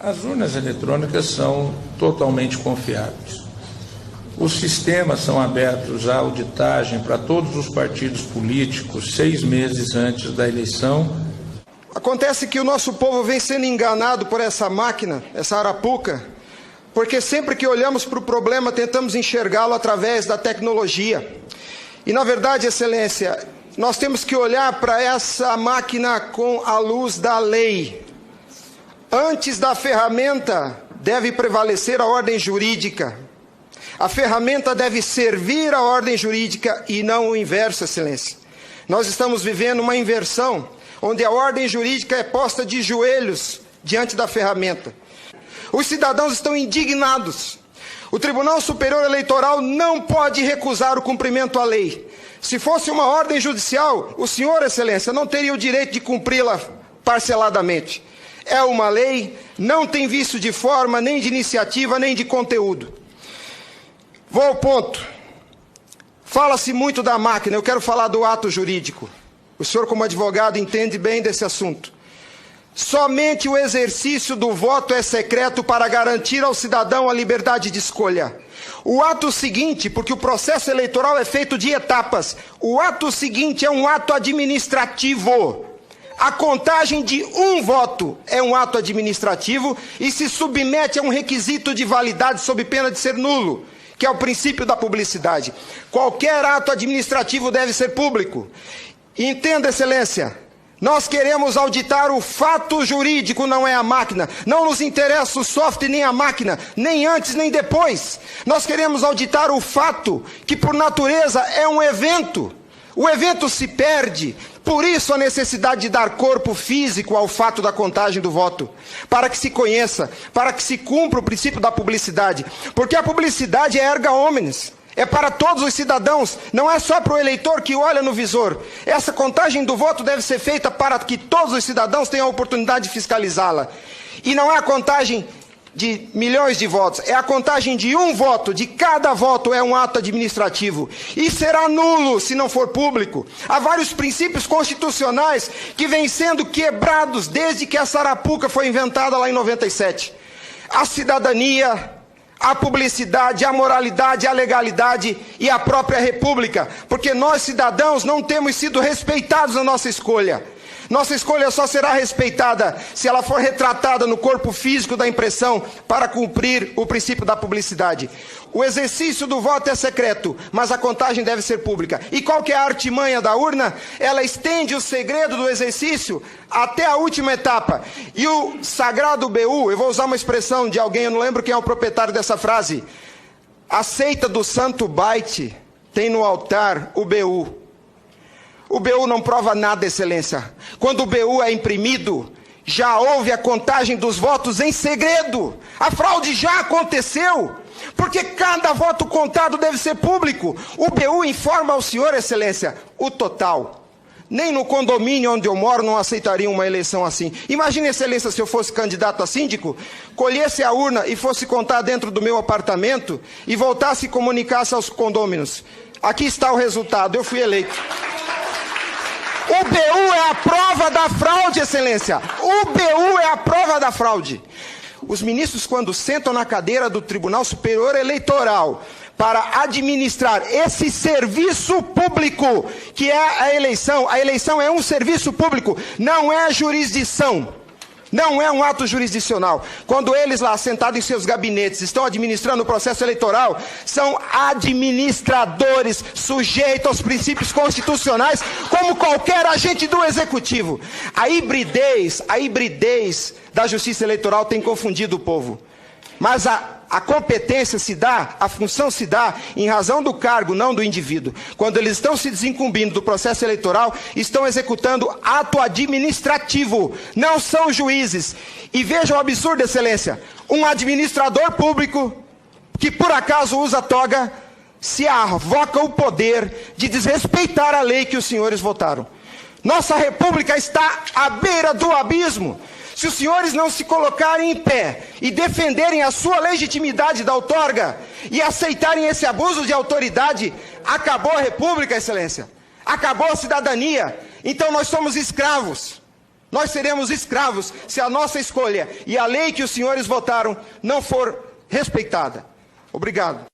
As urnas eletrônicas são totalmente confiáveis. Os sistemas são abertos à auditagem para todos os partidos políticos 6 meses antes da eleição. Acontece que o nosso povo vem sendo enganado por essa máquina, essa arapuca, porque sempre que olhamos para o problema tentamos enxergá-lo através da tecnologia. E na verdade, Excelência, nós temos que olhar para essa máquina com a luz da lei. Antes da ferramenta deve prevalecer a ordem jurídica. A ferramenta deve servir a ordem jurídica e não o inverso, Excelência. Nós estamos vivendo uma inversão, onde a ordem jurídica é posta de joelhos diante da ferramenta. Os cidadãos estão indignados. O Tribunal Superior Eleitoral não pode recusar o cumprimento à lei. Se fosse uma ordem judicial, o senhor, Excelência, não teria o direito de cumpri-la parceladamente. É uma lei, não tem vício de forma, nem de iniciativa, nem de conteúdo. Vou ao ponto. Fala-se muito da máquina, eu quero falar do ato jurídico. O senhor, como advogado, entende bem desse assunto. Somente o exercício do voto é secreto para garantir ao cidadão a liberdade de escolha. O ato seguinte, porque o processo eleitoral é feito de etapas, o ato seguinte é um ato administrativo. A contagem de um voto é um ato administrativo e se submete a um requisito de validade sob pena de ser nulo, que é o princípio da publicidade. Qualquer ato administrativo deve ser público. Entenda, Excelência, nós queremos auditar o fato jurídico, não é a máquina. Não nos interessa o software nem a máquina, nem antes nem depois. Nós queremos auditar o fato, que por natureza é um evento. O evento se perde, por isso a necessidade de dar corpo físico ao fato da contagem do voto, para que se conheça, para que se cumpra o princípio da publicidade, porque a publicidade é erga omnes, é para todos os cidadãos, não é só para o eleitor que olha no visor. Essa contagem do voto deve ser feita para que todos os cidadãos tenham a oportunidade de fiscalizá-la. E não é a contagem de milhões de votos, é a contagem de um voto, de cada voto é um ato administrativo, e será nulo se não for público. Há vários princípios constitucionais que vêm sendo quebrados desde que essa arapuca foi inventada lá em 97. A cidadania, a publicidade, a moralidade, a legalidade e a própria república, porque nós cidadãos não temos sido respeitados na nossa escolha. Nossa escolha só será respeitada se ela for retratada no corpo físico da impressão para cumprir o princípio da publicidade. O exercício do voto é secreto, mas a contagem deve ser pública. E qual que é a artimanha da urna? Ela estende o segredo do exercício até a última etapa. E o sagrado BU, eu vou usar uma expressão de alguém, eu não lembro quem é o proprietário dessa frase. A seita do santo byte tem no altar o BU. O BU não prova nada, Excelência. Quando o BU é imprimido, já houve a contagem dos votos em segredo. A fraude já aconteceu, porque cada voto contado deve ser público. O BU informa ao senhor, Excelência, o total. Nem no condomínio onde eu moro não aceitaria uma eleição assim. Imagine, Excelência, se eu fosse candidato a síndico, colhesse a urna e fosse contar dentro do meu apartamento e voltasse e comunicasse aos condôminos. Aqui está o resultado, eu fui eleito. O BU é a prova da fraude, Excelência. O BU é a prova da fraude. Os ministros, quando sentam na cadeira do Tribunal Superior Eleitoral para administrar esse serviço público, que é a eleição é um serviço público, não é jurisdição. Não é um ato jurisdicional. Quando eles lá, sentados em seus gabinetes, estão administrando o processo eleitoral, são administradores sujeitos aos princípios constitucionais, como qualquer agente do executivo. A hibridez da justiça eleitoral tem confundido o povo. Mas a competência se dá, a função se dá em razão do cargo, não do indivíduo. Quando eles estão se desincumbindo do processo eleitoral, estão executando ato administrativo, não são juízes. E vejam o absurdo, Excelência, um administrador público que por acaso usa toga, se arvoca o poder de desrespeitar a lei que os senhores votaram. Nossa república está à beira do abismo. Se os senhores não se colocarem em pé e defenderem a sua legitimidade da outorga e aceitarem esse abuso de autoridade, acabou a república, Excelência. Acabou a cidadania. Então nós somos escravos. Nós seremos escravos se a nossa escolha e a lei que os senhores votaram não for respeitada. Obrigado.